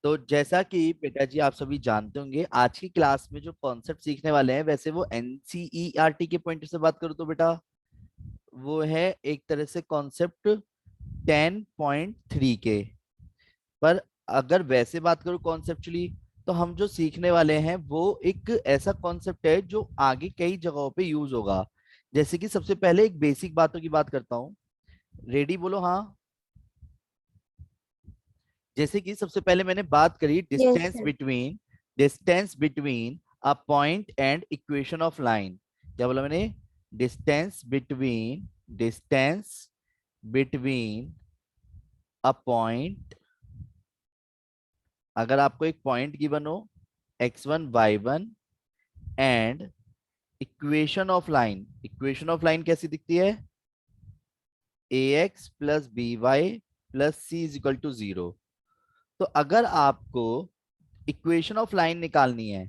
तो जैसा कि बेटा जी आप सभी जानते होंगे, आज की क्लास में जो कॉन्सेप्ट सीखने वाले हैं, वैसे वो एनसीईआरटी के पॉइंट से बात करूँ तो बेटा वो है एक तरह से कॉन्सेप्ट 10.3 के। पर अगर वैसे बात करूँ कॉन्सेप्चुअली, तो हम जो सीखने वाले हैं वो एक ऐसा कॉन्सेप्ट है जो आगे कई जगहों पे यूज होगा। जैसे कि सबसे पहले एक बेसिक बातों की बात करता हूँ। रेडी बोलो हाँ। जैसे कि सबसे पहले मैंने बात करी Yes, distance sir. Between a point and equation of line. क्या बोला मैंने? Distance between a point. अगर आपको एक पॉइंट गिवन हो x1 y1 and equation of line कैसी दिखती है? ax plus B Y plus C is equal to 0। तो अगर आपको इक्वेशन ऑफ लाइन निकालनी है,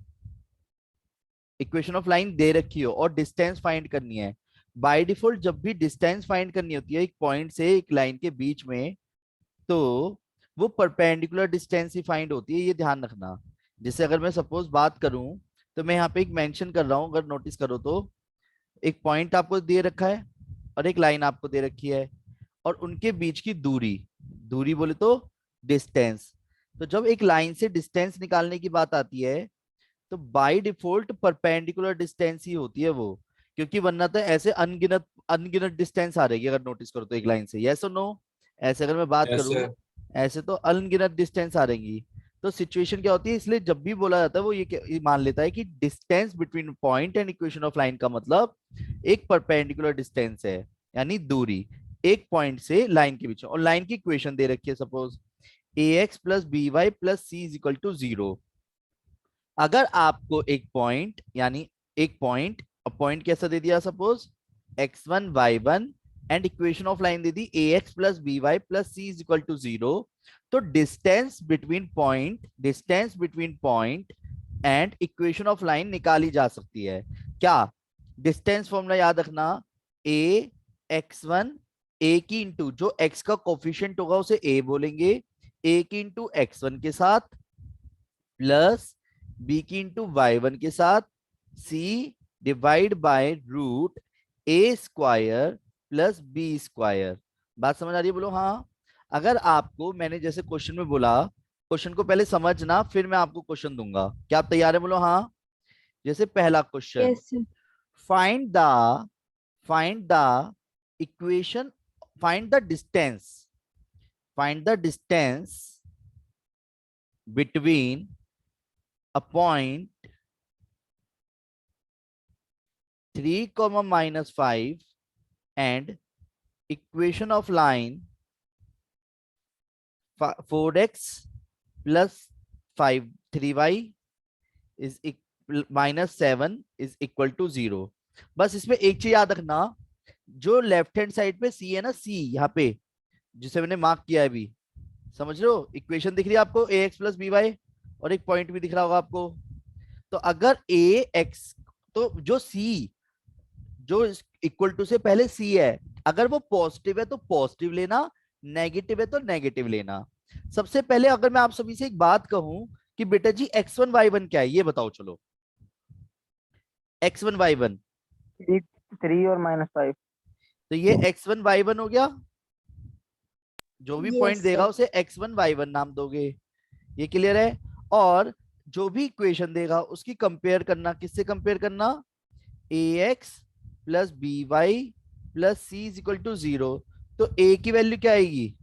इक्वेशन ऑफ लाइन दे रखी हो और डिस्टेंस फाइंड करनी है, बाय डिफॉल्ट जब भी डिस्टेंस फाइंड करनी होती है एक पॉइंट से एक लाइन के बीच में, तो वो परपेंडिकुलर डिस्टेंस ही फाइंड होती है, ये ध्यान रखना। जैसे अगर मैं सपोज बात करूं, तो मैं यहाँ पे एक मेंशन कर रहा हूं, अगर नोटिस करो तो एक पॉइंट आपको दे रखा है और एक लाइन आपको दे रखी है, और उनके बीच की दूरी, दूरी बोले तो डिस्टेंस। तो जब एक लाइन से डिस्टेंस निकालने की बात आती है, तो बाय डिफॉल्ट परपेंडिकुलर डिस्टेंस ही होती है वो, क्योंकि वरना तो ऐसे अनगिनत अनगिनत डिस्टेंस आ रहेगी अगर नोटिस करो तो एक लाइन से। यस और नो? ऐसे अगर मैं बात यस करूं, सर। ऐसे तो अनगिनत डिस्टेंस आ रहेंगी। तो सिचुएशन क्या होती है, इसलिए जब भी बोला जाता है वो ये मान लेता है कि distance between point and equation of line का मतलब एक परपेंडिकुलर डिस्टेंस है, यानी दूरी एक पॉइंट से लाइन के बीच में। और लाइन की इक्वेशन दे रखी है suppose ax plus B Y plus C is equal to 0। अगर आपको एक पॉइंट, यानी एक पॉइंट, पॉइंट कैसा दे दिया suppose x1 y1 and equation of line दे दी ax plus B Y plus C is equal to 0, तो distance between point and equation of line निकाली जा सकती है। क्या? डिस्टेंस फॉर्मूला याद रखना, a x1, a की इंटू जो x का कोफिशिएंट होगा उसे a बोलेंगे, a की इंटू x1 के साथ प्लस बी की इंटू वाई वन के साथ, C divide by root A square plus B square. बात समझ आ रही है? बोलो हाँ। अगर आपको मैंने जैसे क्वेश्चन में बोला, क्वेश्चन को पहले समझना फिर मैं आपको क्वेश्चन दूंगा। क्या आप तैयार है? बोलो हाँ। जैसे पहला question, Yes, sir. Find the find the equation find the distance between a point 3 comma minus 5 and equation of line 4x plus 5 3y is minus 7 is equal to 0। बस इसमें एक चीज याद रखना, जो लेफ्ट हैंड साइड पे सी है ना, सी यहाँ पे जिसे मैंने मार्क किया है अभी, समझ रहे हो? इक्वेशन दिख रही है आपको ए एक्स प्लस बी वाई, और एक पॉइंट भी दिख रहा होगा आपको। तो अगर ए एक्स, तो जो सी, जो इक्वल टू से पहले सी है, अगर वो पॉजिटिव है तो पॉजिटिव लेना, नेगेटिव है तो नेगेटिव लेना। सबसे पहले अगर मैं आप सभी से एक बात कहूं कि बेटा जी x1 y1 क्या है, ये बताओ चलो। x1 y1, 3 और -5। तो ये x1 y1 हो गया। जो भी पॉइंट Yes, देगा sir. उसे x1 y1 नाम दोगे। ये क्लियर है? और जो भी इक्वेशन देगा उसकी कंपेयर करना, किससे कंपेयर करना? ax plus B Y plus C is equal to 0। तो a की वैल्यू क्या आएगी?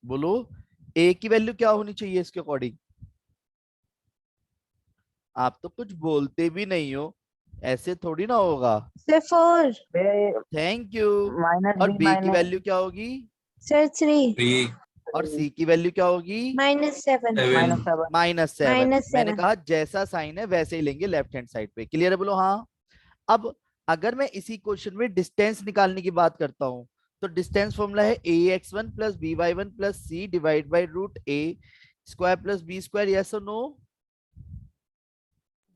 बोलो, a की वैल्यू क्या होनी चाहिए इसके अकॉर्डिंग? आप तो कुछ बोलते भी नहीं हो, ऐसे थोड़ी ना होगा। Sir, 4. Thank you. माइनस और बी b की माइनस वैल्यू क्या होगी? Sir, 3. 3 और c की वैल्यू क्या होगी? -7. 7 -7। -7। मैंने -7. कहा जैसा साइन है वैसे ही लेंगे लेफ्ट हैंड साइड पे। क्लियर है? बोलो हाँ। अब अगर मैं इसी क्वेश्चन में डिस्टेंस निकालने की बात करता हूं, तो डिस्टेंस फॉर्मूला है A X one plus B Y one plus C divide by root A square plus B square. Yes और नो?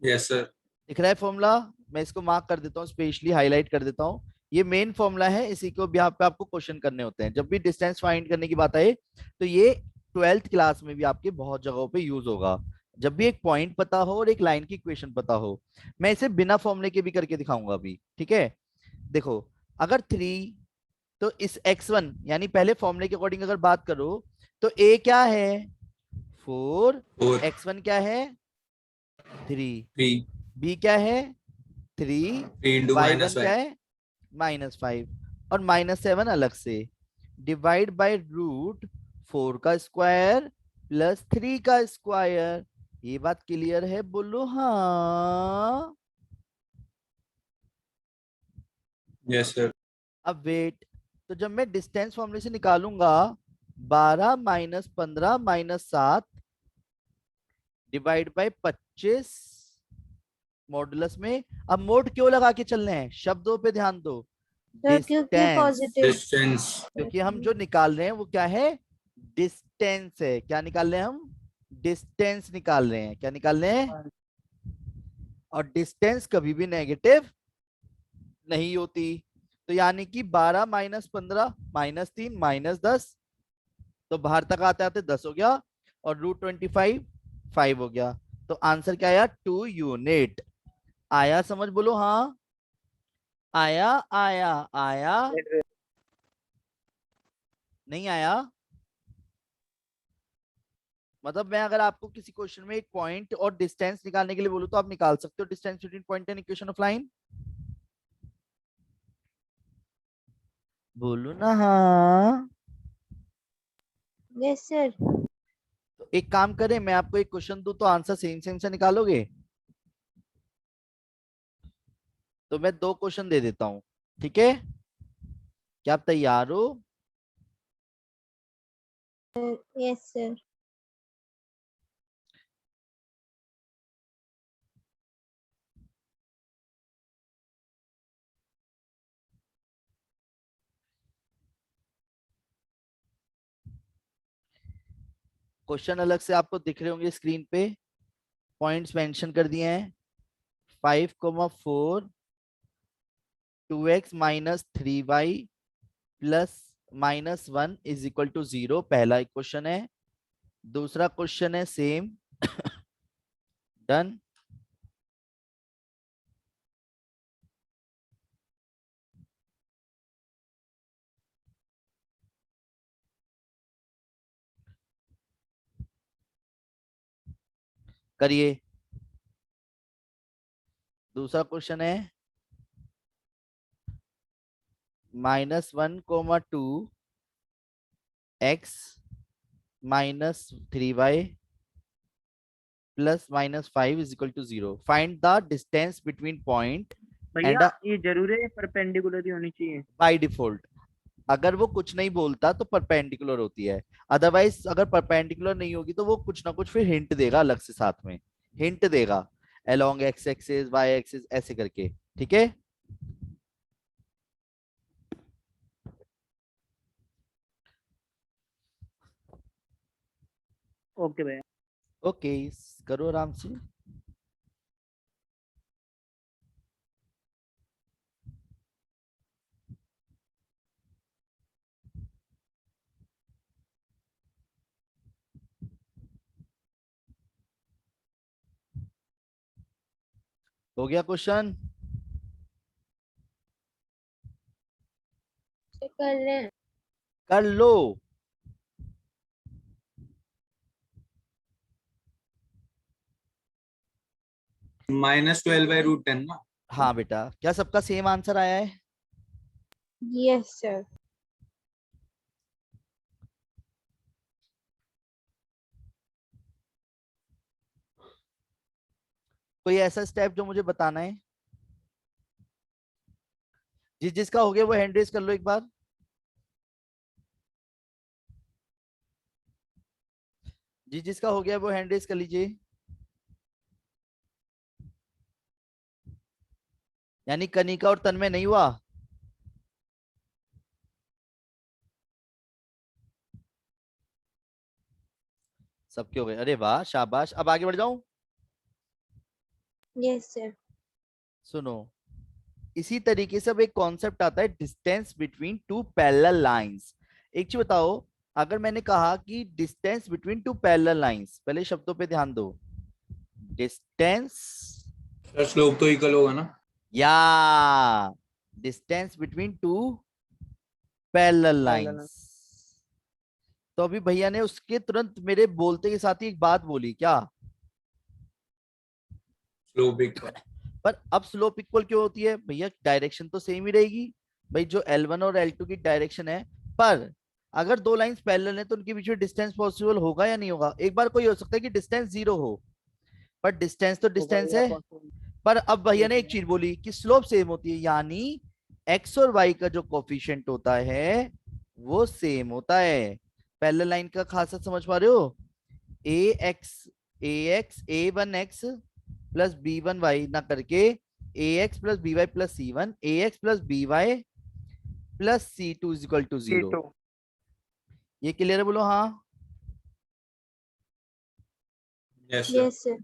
Yes sir. दिख रहा है फॉर्मूला? मैं इसको मार्क कर देता हूँ, स्पेशली हाईलाइट कर देता हूँ। ये मेन फॉर्मूला है, इसी को भी यहाँ पे आपको क्वेश्चन करने होते हैं जब भी डिस्टेंस फाइंड करने की बात आए। तो ये ट्वेल्थ क्लास में भी आपके बहुत जगहों पे यूज होगा, जब भी एक पॉइंट पता हो और एक लाइन की इक्वेशन पता हो। मैं इसे बिना फॉर्मूले के भी करके दिखाऊंगा अभी, ठीक है। देखो, अगर 3, तो इस x1 यानी पहले फॉर्मूले के अकॉर्डिंग अगर बात करो तो a क्या है 4, 4 x1 क्या है 3, 3 b क्या है 3, 3 into y1 -1 क्या है -5, और -7 अलग से, डिवाइड बाय रूट 4 का स्क्वायर प्लस 3 का स्क्वायर। ये बात क्लियर है, बोलो हाँ। Yes sir. अब वेट, तो जब मैं डिस्टेंस फॉर्मूले से निकालूंगा 12 minus 15 minus 7 divide by 25 modulus में। अब मोड क्यों लगा के चल रहे हैं, शब्दों पे ध्यान दो। सर क्योंकि डिस्टेंस, पॉजिटिव। डिस्टेंस क्योंकि हम जो निकाल रहे हैं वो क्या है, डिस्टेंस है। क्या निकाल रहे हैं हम, डिस्टेंस निकाल रहे हैं। क्या निकाल रहे हैं, और डिस्टेंस कभी भी नेगेटिव नहीं होती। तो यानी कि 12 माइनस 15 -3 -10, तो बाहर तक आते आते 10 हो गया, और √25 5 हो गया। तो आंसर क्या आया, 2 यूनिट। आया समझ, बोलो हाँ। आया आया आया, नहीं आया। मतलब मैं अगर आपको किसी क्वेश्चन में एक पॉइंट और डिस्टेंस निकालने के लिए बोलूं तो आप निकाल सकते हो distance between point and equation of line, बोलो ना हाँ। Yes sir. तो एक काम करें, मैं आपको एक क्वेश्चन दूं तो आंसर सेम सेम से निकालोगे। तो मैं 2 क्वेश्चन दे देता हूं, ठीक है। क्या आप तैयार हो। Yes sir. क्वेश्चन अलग से आपको दिख रहे होंगे स्क्रीन पे, पॉइंट्स मेंशन कर दिए हैं। 5,4 2x minus 3y plus -1 is equal to 0, पहला एक क्वेश्चन है। दूसरा क्वेश्चन है सेम। डन। करिए। दूसरा क्वेश्चन है -1,2 x -3y plus -5 is equal to 0, find the distance between point and भैया ये जरूरी है परपेंडिकुलर ही होनी चाहिए। By default. अगर वो कुछ नहीं बोलता तो परपेंडिकुलर होती है, अदरवाइज अगर परपेंडिकुलर नहीं होगी तो वो कुछ ना कुछ फिर हिंट देगा अलग से, साथ में हिंट देगा along X axis Y axis ऐसे करके, ठीक है। ओके भैया। ओके, करो आराम से। हो गया क्वेश्चन, कर रहे हैं। कर लो। -12/√10 ना। हाँ बेटा, क्या सबका सेम आंसर आया है। Yes sir. कोई ऐसा स्टेप जो मुझे बताना है, जिसका हो गया वो हैंड रेज कर लो एक बार। जिसका हो गया वो हैंड रेज कर लीजिए। यानी कनिका और तन्मय नहीं हुआ। सबके हो गए, अरे वाह शाबाश। अब आगे बढ़ जाऊं। Yes sir. सुनो, इसी तरीके से अब एक कॉन्सेप्ट आता है distance between two parallel lines. एक चीज बताओ, अगर मैंने कहा कि distance between two parallel lines, पहले शब्दों पे ध्यान दो, डिस्टेंस सर स्लोप तो इक्वल होगा ना? या distance between two parallel lines. तो अभी भैया ने उसके तुरंत मेरे बोलते के साथ ही एक बात बोली, क्या? Slope equal. पर अब स्लोप इक्वल क्यों होती है भैया? डायरेक्शन तो सेम ही रहेगी भाई, जो L1 और L2 की डायरेक्शन है। पर अगर दो लाइंस पैरेलल हैं तो उनके बीच में डिस्टेंस पॉसिबल होगा या नहीं होगा? एक बार कोई हो सकता है कि डिस्टेंस 0 हो, पर डिस्टेंस तो डिस्टेंस है। पर अब भैया ने एक चीज बोली कि स्लोप सेम होती है, यानी एक्स और वाई का जो कोफिशिएंट होता है वो सेम होता है। पैरेलल लाइन का खासियत समझ पा रहे हो? a1x प्लस b1y ना करके ax plus by plus c1 ax plus by plus c2 is equal to 0। ये क्लियर है? बोलो हाँ। Yes sir. Yes, sir.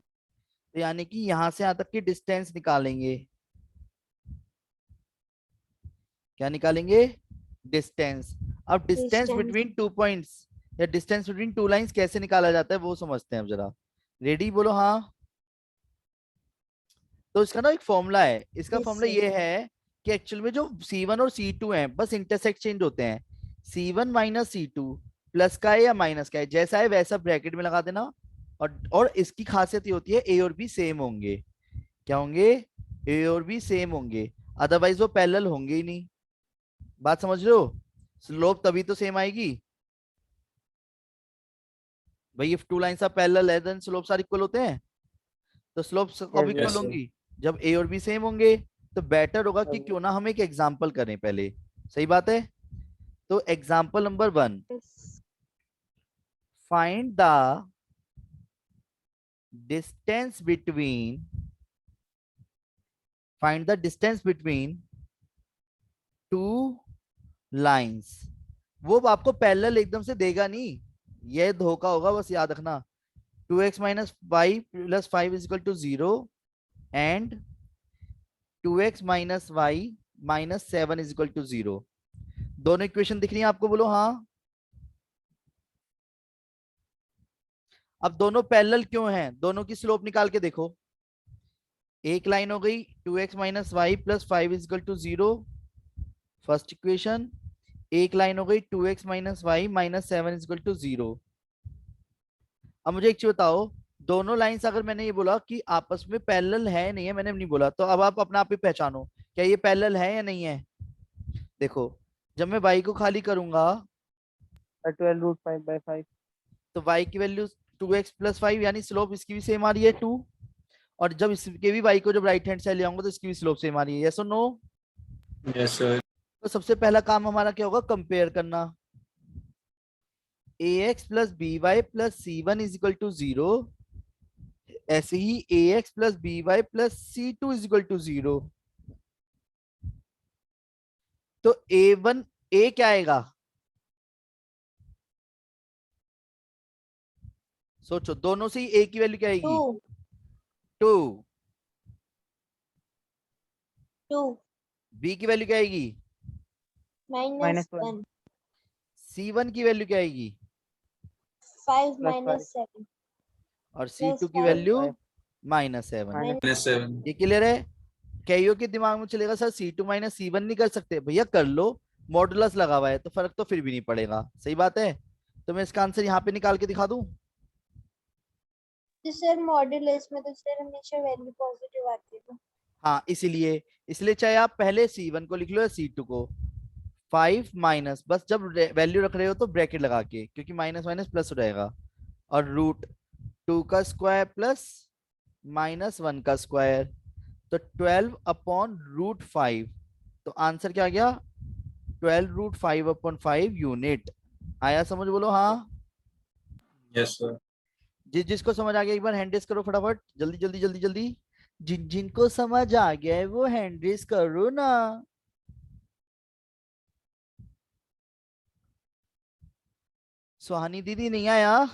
तो यानी कि यहां से यहां तक की डिस्टेंस निकालेंगे, क्या निकालेंगे? डिस्टेंस। अब distance Distance. Between two points या डिस्टेंस बिटवीन टू लाइंस कैसे निकाला जाता है वो समझते हैं अब जरा। रेडी? बोलो हाँ। तो इसका ना एक फॉर्मूला है, इसका Yes, फॉर्मूला sir. ये है कि एक्चुअल में जो C1 और C2 हैं बस इंटरसेक्ट चेंज होते हैं। C1 माइनस C2 प्लस का है या माइनस का है, जैसा है वैसा ब्रैकेट में लगा देना। और इसकी खासियत ये होती है ए और बी सेम होंगे। क्या होंगे? ए और बी सेम होंगे, अदरवाइज वो पैरेलल होंगे ही नहीं। बात समझ रहे हो? स्लोप तभी तो सेम आएगी भाई, if two lines are parallel है देन स्लोप्स आर इक्वल होते हैं। तो स्लोप्स कब इक्वल Yes, sir. होंगी? जब ए और बी सेम होंगे। तो बेटर होगा कि क्यों ना हम एक एग्जांपल करें पहले। सही बात है? तो example number 1, Yes. Find the distance between two lines. वो आपको पैरेलल एकदम से देगा नहीं, ये धोखा होगा, बस याद रखना। 2x minus Y plus 5 is equal to 0 and 2x minus Y minus 7 is equal to 0। दोनों इक्वेशन दिख रही है आपको? बोलो हाँ। अब दोनों पैरेलल क्यों हैं? दोनों की स्लोप निकाल के देखो। एक लाइन हो गई 2x minus Y plus 5 is equal to 0, first equation. एक लाइन हो गई 2x minus Y minus 7 is equal to 0। अब मुझे एक चीज बताओ, दोनों लाइंस अगर मैंने ये बोला कि आपस में पैरेलल है नहीं है, मैंने नहीं बोला, तो अब आप अपना आप ही पहचानो क्या ये पैरेलल है या नहीं है। देखो, जब मैं y को खाली करूंगा 12√5/5। तो y की वैल्यू 2x प्लस 5, यानी स्लोप इसकी भी सेम आ रही है 2। और जब इसके भी y को जब राइट हैंड साइड ले आऊंगा तो इसकी भी स्लोप सेम आ रही है। यस और नो? Yes, sir. तो सबसे पहला काम हमारा क्या होगा? कंपेयर करना। ax plus B Y plus C one is equal to 0, ऐसे ही ax plus B Y plus C two is equal to 0। तो a1 a क्या आएगा? सोचो, दोनों से ही a की वैल्यू क्या आएगी? 2. 2। 2. b की वैल्यू क्या आएगी? Minus -1. 1. c1 की वैल्यू क्या आएगी? 5 Plus minus 7. और Plus c2 की 5. वैल्यू -5. -7। Minus 7. ये क्लियर है? कईयों के दिमाग में चलेगा सर c2 माइनस c1 नहीं कर सकते। भैया कर लो, मॉडुलस लगा हुआ है तो फर्क तो फिर भी नहीं पड़ेगा। सही बात है? तो मैं इसका आंसर यहाँ पे निकाल के दिखा दूं। तो सर मॉड्यूलस में तो सर हमेशा वैल्यू पॉजिटिव आती है। हाँ, इसलिए चाहे आप पहले c1 को लिख लो या c2 को, 5 माइनस, बस जब वैल्यू रख रहे हो तो ब्रैकेट लगा के, क्योंकि माइनस माइनस प्लस हो जाएगा, और रूट 2 का स्क्वायर प्लस -1 का स्क्वायर, तो 12/√5। तो आंसर क्या आ गया? 12√5/5 यूनिट। आया समझ? बोलो हाँ। Yes, sir. जिसको समझ आ गया एक बार हैंड रेस करो फटाफट, जल्दी जल्दी जल्दी जल्दी। जिनको समझ आ गया है वो हैंड रेस करो ना। सुहानी दीदी नहीं आया?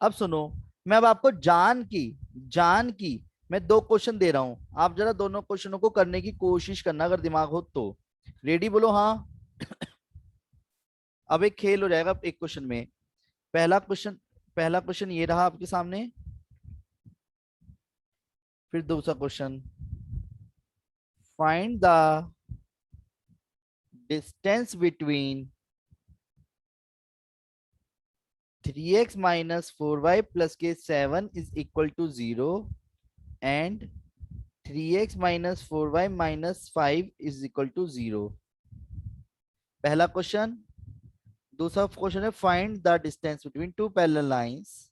अब सुनो, मैं अब आपको जान की मैं 2 क्वेश्चन दे रहा हूं, आप जरा दोनों क्वेश्चनों को करने की कोशिश करना अगर दिमाग हो तो। रेडी? बोलो हाँ। अब एक खेल हो जाएगा एक क्वेश्चन में। पहला क्वेश्चन ये रहा आपके सामने, फिर दूसरा question, find the distance between 3x minus 4y plus k 7 is equal to 0 and 3x minus 4y minus 5 is equal to 0। पहला क्वेश्चन। दूसरा क्वेश्चन है find the distance between two parallel lines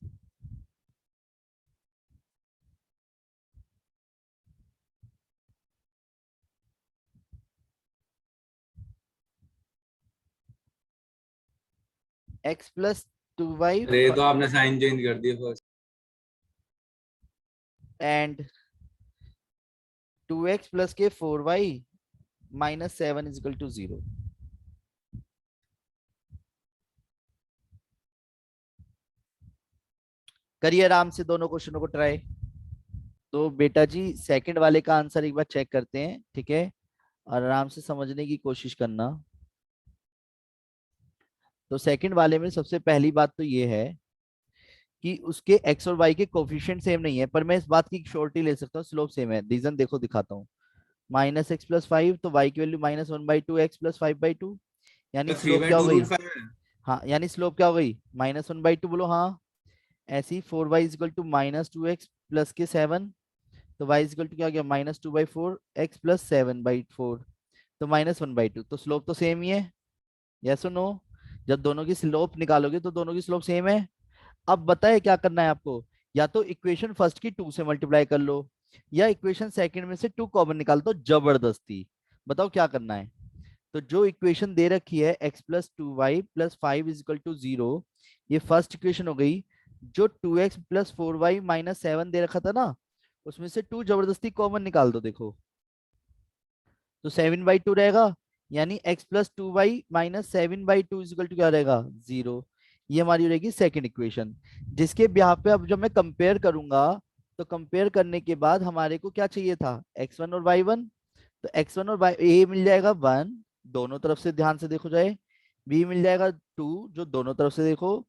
x plus 2y अरे ये तो आपने sign change कर दिया first. and 2x plus k 4y minus 7 is equal to 0। करिए आराम से दोनों क्वेश्चनों को ट्राई। तो बेटा जी सेकंड वाले का आंसर एक बार चेक करते हैं, ठीक है, और आराम से समझने की कोशिश करना। तो सेकंड वाले में सबसे पहली बात तो ये है कि उसके x और y के कोफिशिएंट सेम नहीं है, पर मैं इस बात की श्योरिटी ले सकता हूँ स्लोप सेम है। रीजन देखो दिखाता हूँ, माइनस एक्स प्लस 5 तो y की वैल्यू माइनस 1/2 x प्लस 5/2, यानी तो 3 स्लोप बाई क्या हो 2 गई? रूट 5 है। हाँ, यानी स्लोप क्या हो गई? माइनस 1/2 बोलो हाँ। ऐसे ही 4y is equal to minus 2x plus के 7, तो y इज इक्वल टू क्या हो गया? माइनस 2/4 x प्लस 7/4, तो माइनस 1/2। तो स्लोप तो सेम ही है, यस और नो? जब दोनों की स्लोप निकालोगे तो दोनों की स्लोप सेम है। अब बताए क्या करना है आपको, या तो इक्वेशन फर्स्ट की 2 से मल्टीप्लाई कर लो, या इक्वेशन सेकंड में से 2 कॉमन निकाल दो जबरदस्ती। बताओ क्या करना है। तो जो इक्वेशन दे रखी है x plus 2y plus 5 is equal to 0, ये फर्स्ट इक्वेशन हो गई। जो 2x प्लस 4y माइनस 7 दे रखा था ना, उसमें से 2 जबरदस्ती कॉमन निकाल दो। देखो तो 7/2 रहेगा, यानी x plus 2y minus 7/2 is equal to क्या रहेगा? 0। ये हमारी रहेगी सेकंड इक्वेशन, जिसके ब्याह पे अब जब मैं कंपेयर करूंगा तो कंपेयर करने के बाद हमारे को क्या चाहिए था? x1 और y1। तो x1 और y a मिल जाएगा 1, दोनों तरफ से ध्यान से देखो जाए, b मिल जाएगा 2 जो दोनों तरफ से देखो,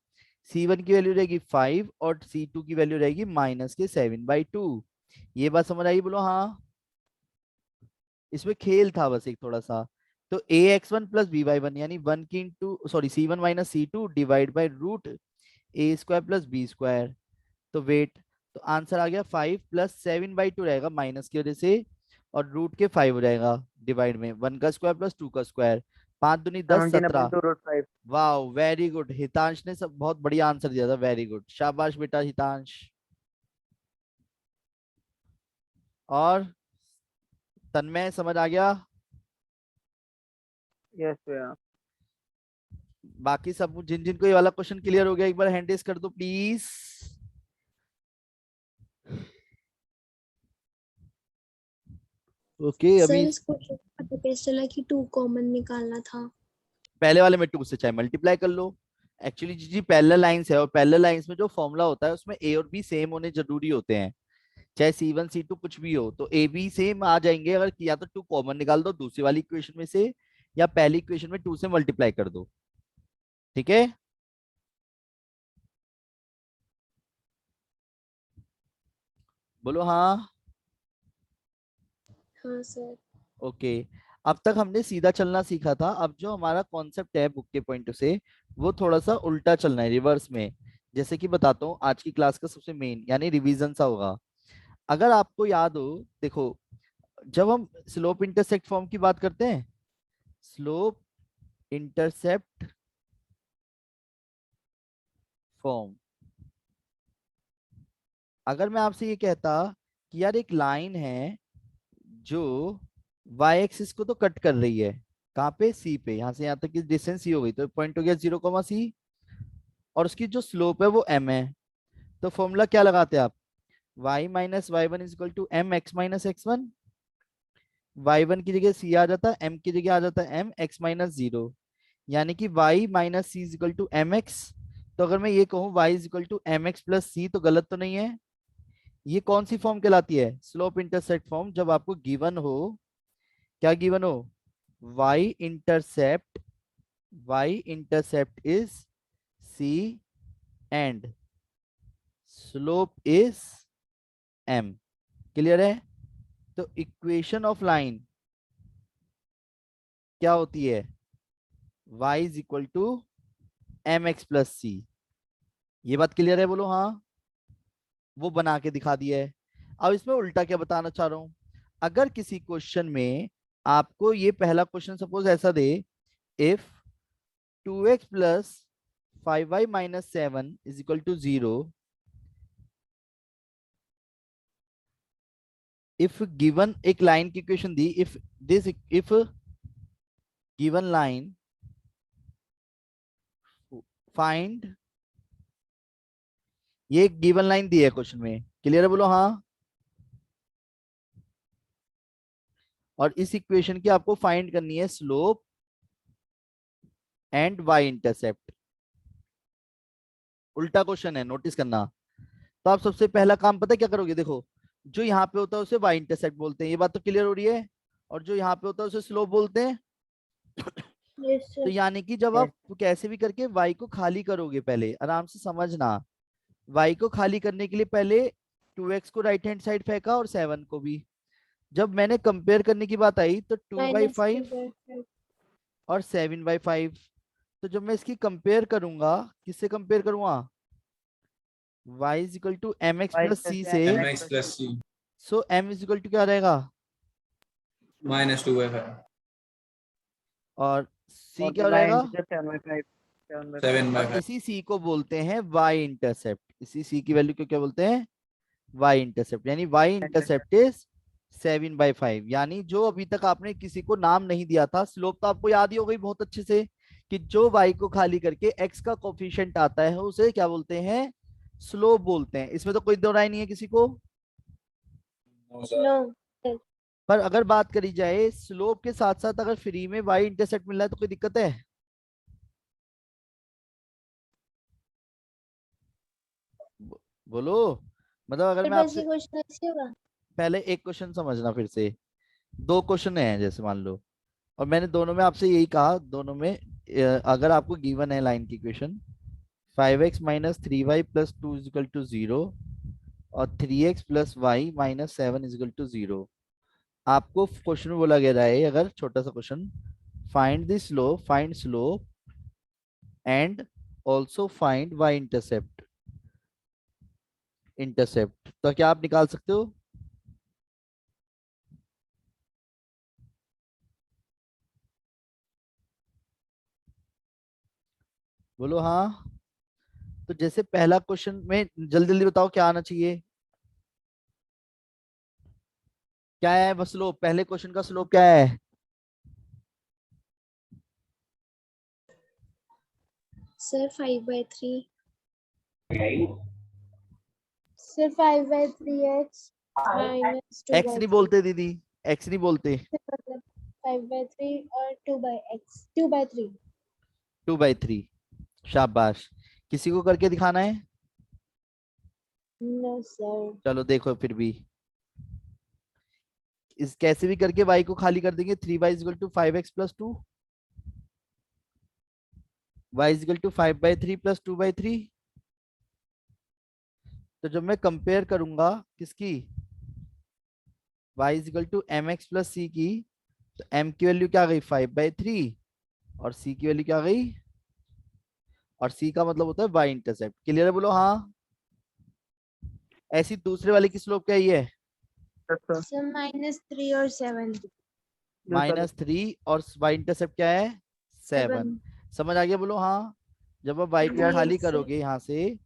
c1 की वैल्यू रहेगी 5 और c2 की वैल्यू रहेगी माइनस के 7/2। ये बात समझ आई? बोलो हाँ। इसमें खेल था बस एक थोड़ा सा। तो A X one plus B Y one यानी 1 की into sorry c1 minus c2 divide by root A square plus B square. तो वेट, तो आंसर आ गया 5 प्लस 7/2 रहेगा माइनस की वजह से, और रूट के 5 हो जाएगा डिवाइड में 1 का स्क्वायर प्लस 2 का स्क्वायर, 5 दूनी 10 17। 17/2 रूट 5। वाह वेरी गुड, हितांश ने सब बहुत बढ़िया आंसर दिया था, वेरी गुड, शाबाश बेटा हितांश। और तन्मय समझ आ गया? यस भैया। बाकी सब जिन जिनको ये वाला क्वेश्चन क्लियर हो गया एक बार हैंड रेज कर दो प्लीज। ओके सर अभी इस क्वेश्चन का पता कैसे चला कि 2 कॉमन निकालना था? पहले वाले में 2 से चाहे मल्टीप्लाई कर लो। एक्चुअली जी पैरेलल लाइंस है, और पैरेलल लाइंस में जो फॉर्मूला होता है उसमें ए और बी सेम होने जरूरी होते हैं, चाहे C1 C2 कुछ भी हो, तो ए बी सेम आ जाएंगे अगर या तो 2 कॉमन निकाल दो दूसरी वाली इक्वेशन में से, या पहली इक्वेशन में 2 से मल्टीप्लाई कर दो, ठीक है? बोलो हाँ। हाँ सर। ओके, अब तक हमने सीधा चलना सीखा था, अब जो हमारा कॉन्सेप्ट है बुक के पॉइंट से वो थोड़ा सा उल्टा चलना है, रिवर्स में। जैसे कि बताता हूँ, आज की क्लास का सबसे मेन यानी रिवीजन सा होगा। अगर आपको याद हो, देखो जब हम स्लोप इंटरसेप्ट फॉर्म की बात करते हैं, स्लोप इंटरसेप्ट फॉर्म, अगर मैं आपसे ये कहता कि यार एक लाइन है जो वाई एक्सिस को तो कट कर रही है, कहाँ पे? सी पे, यहाँ से यहाँ तक की डिस्टेंस सी हो गई, तो पॉइंट हो गया 0,c, और उसकी जो स्लोप है वो m है। तो फॉर्मूला क्या लगाते हैं आप? y minus Y one is equal to M X minus X one. Y one की जगह c आ जाता है, m की जगह आ जाता है m x माइनस 0, यानी कि y minus C is equal to M X. तो अगर मैं ये कहूँ y is equal to M X plus C, तो गलत तो नहीं है? ये कौन सी फॉर्म कहलाती है? Slope intercept form. जब आपको गिवन हो, क्या गिवन हो? y intercept y intercept is c and slope is m. Clear है? तो इक्वेशन ऑफ लाइन क्या होती है? y is equal to M X plus C. ये बात क्लियर है? बोलो हाँ। वो बना के दिखा दिया है। अब इसमें उल्टा क्या बताना चाह रहा हूं, अगर किसी क्वेश्चन में आपको ये पहला क्वेश्चन सपोज ऐसा दे, if 2x plus 5y minus 7 is equal to 0, if given एक लाइन की इक्वेशन दी, इफ गिवन लाइन फाइंड, ये एक गिवन लाइन दी है क्वेश्चन में, क्लियर है? बोलो हाँ। और इस इक्वेशन की आपको फाइंड करनी है स्लोप एंड वाई इंटरसेप्ट। उल्टा क्वेश्चन है, नोटिस करना। तो आप सबसे पहला काम पता है क्या करोगे? देखो, जो यहाँ पे होता है उसे वाई इंटरसेप्ट बोलते हैं, ये बात तो क्लियर हो रही है। और जो यहाँ पे होता है उसे स्लोप बोलते हैं। Yes, तो sir. यानी कि जब आप कैसे भी करके y को खाली करोगे, पहले आराम से समझना, y को खाली करने के लिए पहले 2x को राइट हैंड साइड फेंका और 7 को भी। जब मैंने कंपेयर करने की बात आई तो 2/5 -2/5. और 7/5। तो जब मैं इसकी कंपेयर करूंगा, किससे कंपेयर करूंगा? y is equal to M X plus C से। mx plus c so m is equal to क्या रहेगा? minus 2/5 और c और क्या हो y जाएगा? इंटरसेप्ट 7/5 7/5 7 by और 5 इसी c को बोलते हैं y इंटरसेप्ट। इसी c की वैल्यू को क्या बोलते हैं? y intercept. यानी y इंटरसेप्ट इज 7/5। यानी जो अभी तक आपने किसी को नाम नहीं दिया था, स्लोप तो आपको याद ही हो गई बहुत अच्छे से, कि जो y को खाली करके x का कोफिशिएंट आता है उसे क्या बोलते हैं? स्लोप बोलते हैं। इसमें तो कोई दो राय नहीं है किसी को। no sir No. पर अगर बात करी जाए स्लोप के साथ साथ अगर फ्री में y इंटरसेप्ट मिल रहा है तो कोई दिक्कत है? बोलो। मतलब अगर सर मैं वैसे आपसे क्वेश्चन ऐसे होगा. पहले एक क्वेश्चन समझना, फिर से दो क्वेश्चन है जैसे मान लो, और मैंने दोनों में आपसे यही कहा, दोनों में अगर आपको गिवन है लाइन की equation 5x minus 3y plus 2 is equal to 0 और 3x plus Y minus 7 is equal to 0, आपको क्वेश्चन में बोला गया है, अगर छोटा सा question, find slope and also find y intercept, तो क्या आप निकाल सकते हो? बोलो हाँ। तो जैसे पहला क्वेश्चन में जल्दी जल्दी बताओ क्या आना चाहिए? क्या है बस स्लोप? पहले क्वेश्चन का स्लोप क्या है? Sir 5/3. Sir 5/3x minus x नहीं 2/3. बोलते दीदी, एक्स नहीं बोलते, मतलब 5/3 और 2/x 2/3. 2/3। शाबाश। किसी को करके दिखाना है? No sir. चलो देखो फिर भी, इस कैसे भी करके y को खाली कर देंगे। 3y is equal to 5x plus 2, y is equal to 5/3 plus 2/3। तो जब मैं कंपेयर करूंगा किसकी? y is equal to M X plus C की, तो m की वैल्यू क्या आ गई? 5/3 और c की वैल्यू क्या आ गई? और c का मतलब होता है y इंटरसेप्ट। क्लियर है? बोलो हाँ। ऐसी दूसरे वाले की स्लोप क्या ही है? सर सर -3 और 7. -3 और y इंटरसेप्ट क्या है? 7। 7. समझ आ गया? बोलो हाँ। जब आप y को खाली Yes, sir. करोगे यहाँ से,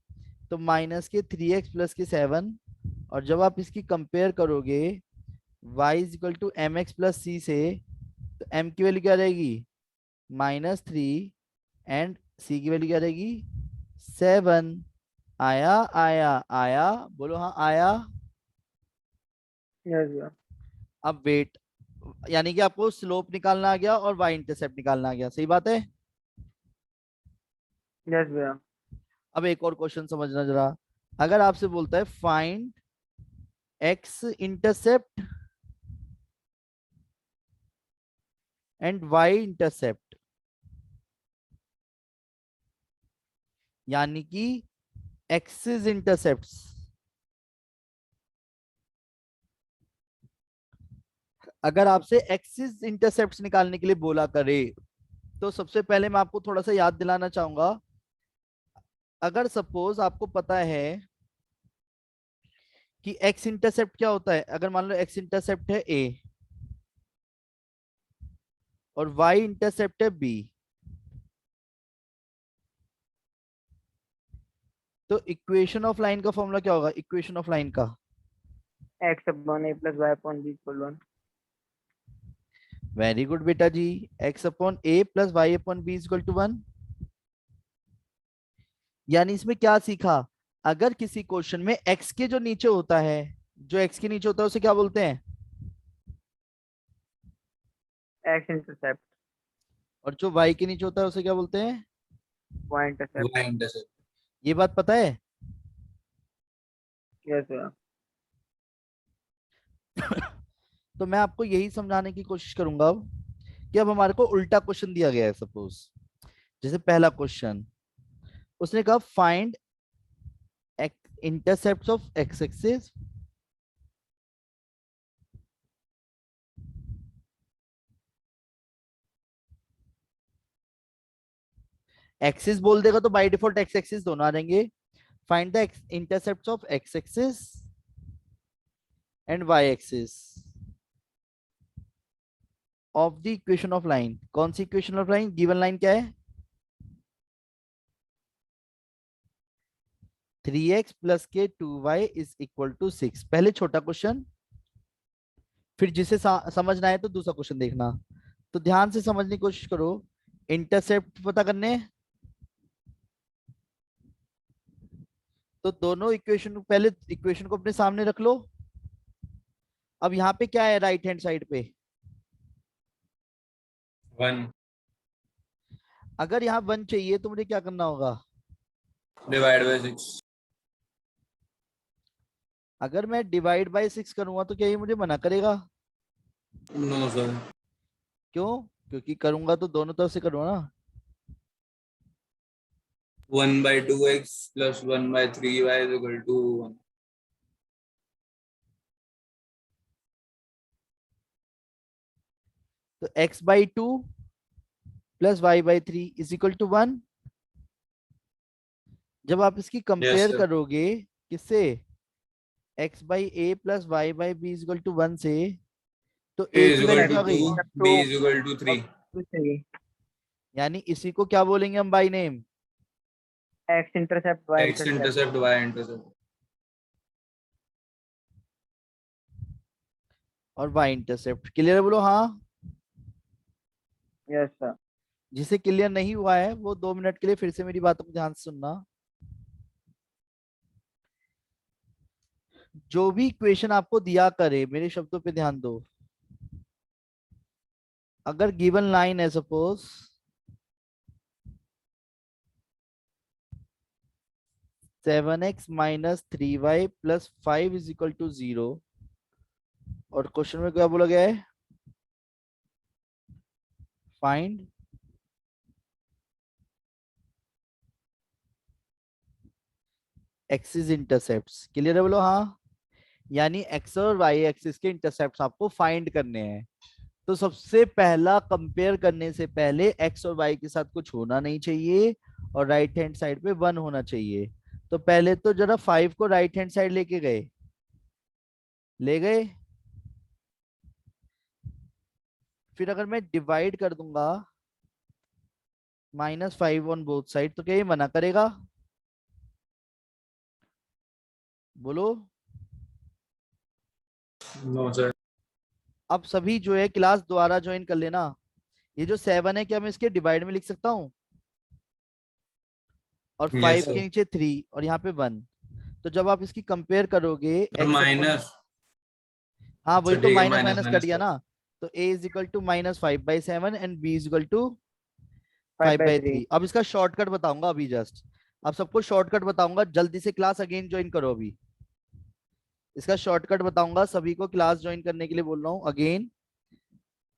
तो माइनस के 3x प्लस के 7, और जब आप इसकी कंपेयर करोगे y is equal to M X plus C से, तो m की वैल्यू क्या रहेगी? -3 एंड c की वैल्यू क्या रहेगी? 7। आया आया आया? बोलो हाँ आया। यस भैया अब वेट, यानी कि आपको स्लोप निकालना आ गया और y इंटरसेप्ट निकालना आ गया, सही बात है? यस भैया अब एक और क्वेश्चन समझना जरा। अगर आपसे बोलता है find x intercept and y intercept, यानी कि एक्सिस इंटरसेप्ट्स। अगर आपसे एक्सिस इंटरसेप्ट्स निकालने के लिए बोला करे तो सबसे पहले मैं आपको थोड़ा सा याद दिलाना चाहूंगा। अगर सपोज आपको पता है कि एक्स इंटरसेप्ट क्या होता है, अगर मान लो एक्स इंटरसेप्ट है ए और वाई इंटरसेप्ट है बी, तो इक्वेशन ऑफ लाइन का फॉर्मूला क्या होगा? इक्वेशन ऑफ लाइन का x upon a plus y upon b equal 1. Very good बेटा जी, X upon A plus Y upon B equal to 1। यानी इसमें क्या सीखा? अगर किसी क्वेश्चन में एक्स के जो नीचे होता है, जो एक्स के नीचे होता है उसे क्या बोलते हैं? x intercept, और जो वाई के नीचे होता है उसे क्या बोलते हैं? y intercept. Y intercept. ये बात पता है? Yes sir. तो मैं आपको यही समझाने की कोशिश करूंगा अब कि अब हमारे को उल्टा क्वेश्चन दिया गया है। सपोज जैसे पहला क्वेश्चन उसने कहा find intercepts of X axis axis बोल देगा तो बाय डिफॉल्ट एक्स एक्सिस दोनों आ जाएंगे। Find the intercepts of X axis and Y axis of the equation of line. कौन सी equation of line? Given line क्या है? 3x प्लस के 2y इज इक्वल टू 6। पहले छोटा क्वेश्चन, फिर जिसे समझना है तो दूसरा क्वेश्चन देखना। तो ध्यान से समझने की कोशिश करो। इंटरसेप्ट पता करने, तो दोनों इक्वेशन, पहले इक्वेशन को अपने सामने रख लो। अब यहाँ पे क्या है राइट हैंड साइड पे? 1 अगर यहाँ 1 चाहिए तो मुझे क्या करना होगा? divided by 6. अगर मैं डिवाइड बाय 6 करूंगा तो क्या ये मुझे मना करेगा? No sir. क्यों? क्योंकि करूंगा तो दोनों तरफ से करूंगा ना। 1 by 2x plus 1 by 3y is equal to 1. तो x by 2 plus y by 3 is equal to 1। जब आप इसकी कंपेयर sir. करोगे किससे? x by a plus y by b is equal to 1 से, तो A a is की equal value to आ गई। 2, B is equal to 3. कुछ चाहिए. यानी इसी को क्या बोलेंगे हम by name? x intercept, y X intercept. intercept, Y intercept. और y इंटरसेप्ट। क्लियर है? बोलो हाँ। Yes sir. जिसे क्लियर नहीं हुआ है वो 2 मिनट के लिए फिर से मेरी बातों को ध्यान से सुनना। जो भी इक्वेशन आपको दिया करे, मेरे शब्दों पे ध्यान दो। अगर गिवन लाइन है suppose 7x minus 3y plus 5 is equal to 0, और क्वेश्चन में क्या बोला गया है? Find axis intercepts. क्लियर है? बोलो हाँ। यानी एक्स और वाई एक्सिस के इंटरसेप्ट्स आपको फाइंड करने हैं। तो सबसे पहला कंपेयर करने से पहले एक्स और वाई के साथ कुछ होना नहीं चाहिए और राइट हैंड साइड पे 1 होना चाहिए। तो पहले तो जरा 5 को राइट हैंड साइड लेके गए, ले गए। फिर अगर मैं डिवाइड कर दूंगा -5 ऑन बोथ साइड तो क्या ये मना करेगा? बोलो। No sir. अब सभी जो है क्लास दोबारा ज्वाइन कर लेना। ये जो 7 है क्या मैं इसके डिवाइड में लिख सकता हूँ? और 5 Yes के sir. नीचे 3 और यहाँ पे 1। तो जब आप इसकी कंपेयर करोगे Sir, x minus. हाँ वही अच्छा तो ठीक है, माइनस minus माइनस कर minus दिया कर. ना। तो a is equal to -5/7 and b is equal to 5 by 3. 5/3। अब इसका शॉर्टकट बताऊंगा अभी जस्ट। अब सबको शॉर्टकट बताऊंगा, जल्दी से क्लास अगेन ज्वाइन करो अभी। इसका शॉर्टकट बताऊंगा सभी को, क्लास ज्वाइन करने के लिए बोल रहा हूँ अगेन।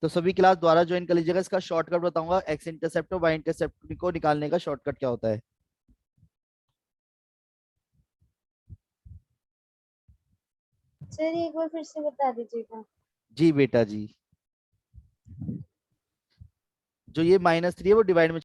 तो सभी क्लास द्वारा ज्वाइन कर लीजिएगा। इसका शॉर्टकट बताऊंगा, एक्स इंटरसेप्ट और वाई इंटरसेप्ट को निकालने का शॉर्टकट क्या होता है। सर एक बार फिर से बता दीजिएगा। जी बेटा जी, जो ये -3 है वो डिवाइड में